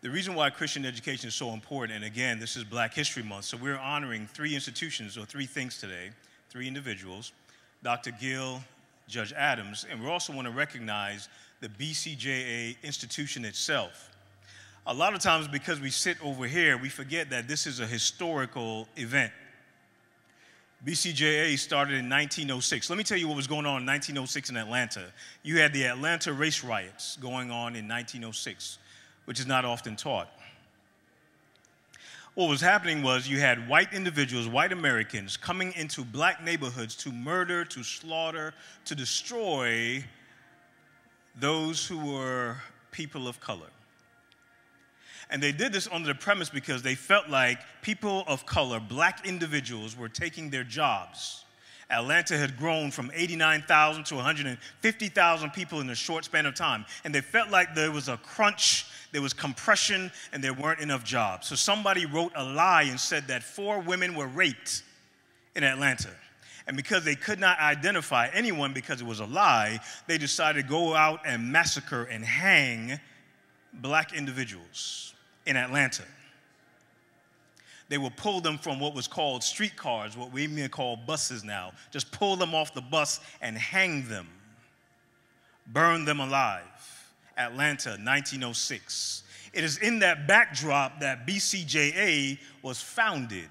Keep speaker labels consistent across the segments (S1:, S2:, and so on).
S1: The reason why Christian education is so important, and again, this is Black History Month, so we're honoring three institutions or three things today, three individuals, Dr. Gill, Judge Adams, and we also want to recognize the BCJA institution itself. A lot of times because we sit over here, we forget that this is a historical event. BCJA started in 1906. Let me tell you what was going on in 1906 in Atlanta. You had the Atlanta race riots going on in 1906, which is not often taught. What was happening was you had white individuals, white Americans, coming into black neighborhoods to murder, to slaughter, to destroy those who were people of color. And they did this under the premise because they felt like people of color, black individuals, were taking their jobs. Atlanta had grown from 89,000 to 150,000 people in a short span of time. And they felt like there was a crunch, there was compression, and there weren't enough jobs. So somebody wrote a lie and said that 4 women were raped in Atlanta. And because they could not identify anyone because it was a lie, they decided to go out and massacre and hang black individuals in Atlanta. They would pull them from what was called streetcars, what we may call buses now. Just pull them off the bus and hang them, burn them alive. Atlanta, 1906. It is in that backdrop that BCJA was founded.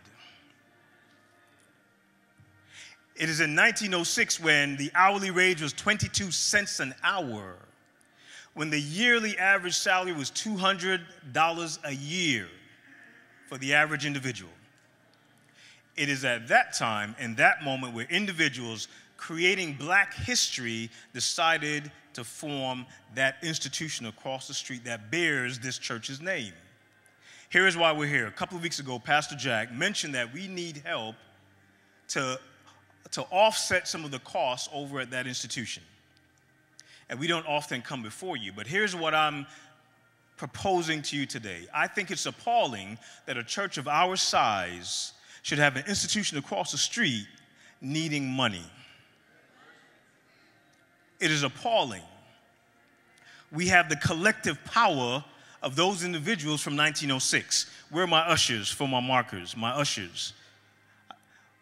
S1: It is in 1906 when the hourly wage was 22 cents an hour, when the yearly average salary was $200 a year for the average individual. It is at that time, in that moment, where individuals creating black history decided to form that institution across the street that bears this church's name. Here is why we're here. A couple of weeks ago, Pastor Jack mentioned that we need help to offset some of the costs over at that institution. And we don't often come before you, but here's what I'm proposing to you today. I think it's appalling that a church of our size should have an institution across the street needing money. It is appalling. We have the collective power of those individuals from 1906. Where are my ushers for my markers, my ushers?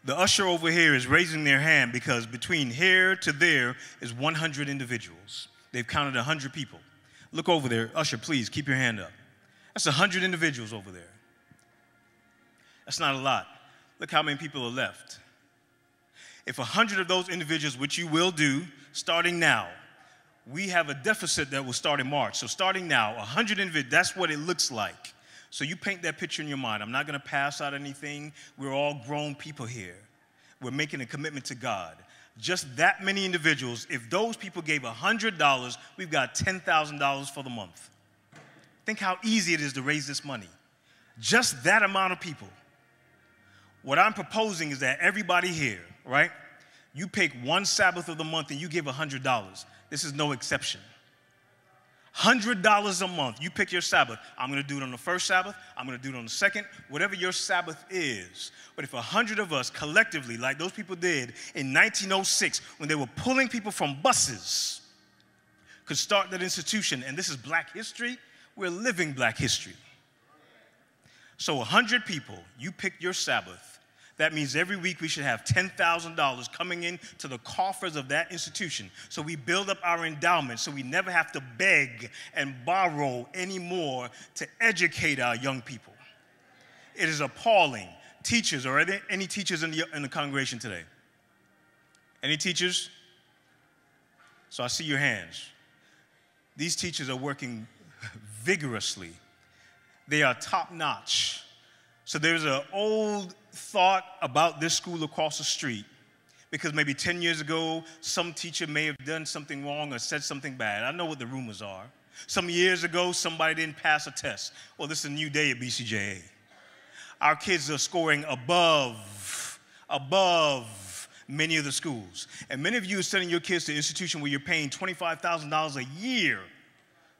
S1: The usher over here is raising their hand because between here to there is 100 individuals. They've counted 100 people. Look over there. Usher, please, keep your hand up. That's 100 individuals over there. That's not a lot. Look how many people are left. If 100 of those individuals, which you will do, starting now, we have a deficit that will start in March. So starting now, 100 individuals, that's what it looks like. So you paint that picture in your mind. I'm not going to pass out anything. We're all grown people here. We're making a commitment to God. Just that many individuals, if those people gave $100, we've got $10,000 for the month. Think how easy it is to raise this money. Just that amount of people. What I'm proposing is that everybody here, right, you pick one Sabbath of the month and you give $100. This is no exception. $100 a month. You pick your Sabbath. I'm going to do it on the first Sabbath. I'm going to do it on the second, whatever your Sabbath is. But if 100 of us collectively, like those people did in 1906, when they were pulling people from buses, could start that institution, and this is black history, we're living black history. So 100 people, you pick your Sabbath. That means every week we should have $10,000 coming into the coffers of that institution. So we build up our endowment so we never have to beg and borrow anymore to educate our young people. It is appalling. Teachers, are there any teachers in the congregation today? Any teachers? So I see your hands. These teachers are working vigorously. They are top-notch. So there's an old thought about this school across the street because maybe 10 years ago, some teacher may have done something wrong or said something bad. I know what the rumors are. Some years ago, somebody didn't pass a test. Well, this is a new day at BCJA. Our kids are scoring above many of the schools. And many of you are sending your kids to an institution where you're paying $25,000 a year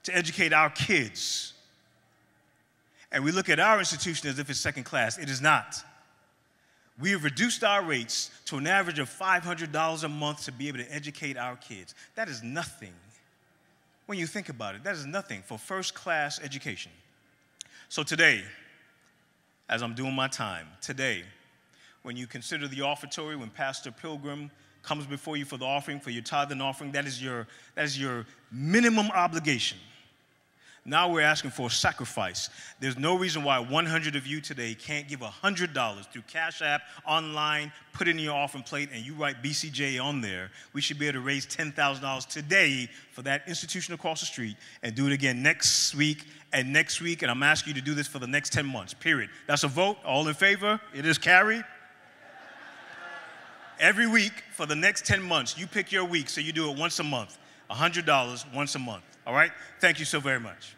S1: to educate our kids. And we look at our institution as if it's second class. It is not. We have reduced our rates to an average of $500 a month to be able to educate our kids. That is nothing. When you think about it, that is nothing for first-class education. So today, as I'm doing my time, today, when you consider the offertory, when Pastor Pilgrim comes before you for the offering, for your tithe and offering, that is your minimum obligation. Now we're asking for a sacrifice. There's no reason why 100 of you today can't give $100 through Cash App, online, put it in your offering plate, and you write BCJA on there. We should be able to raise $10,000 today for that institution across the street and do it again next week, and I'm asking you to do this for the next 10 months, period. That's a vote. All in favor? It is carried. Every week for the next 10 months, you pick your week, so you do it once a month. $100 once a month, all right? Thank you so very much.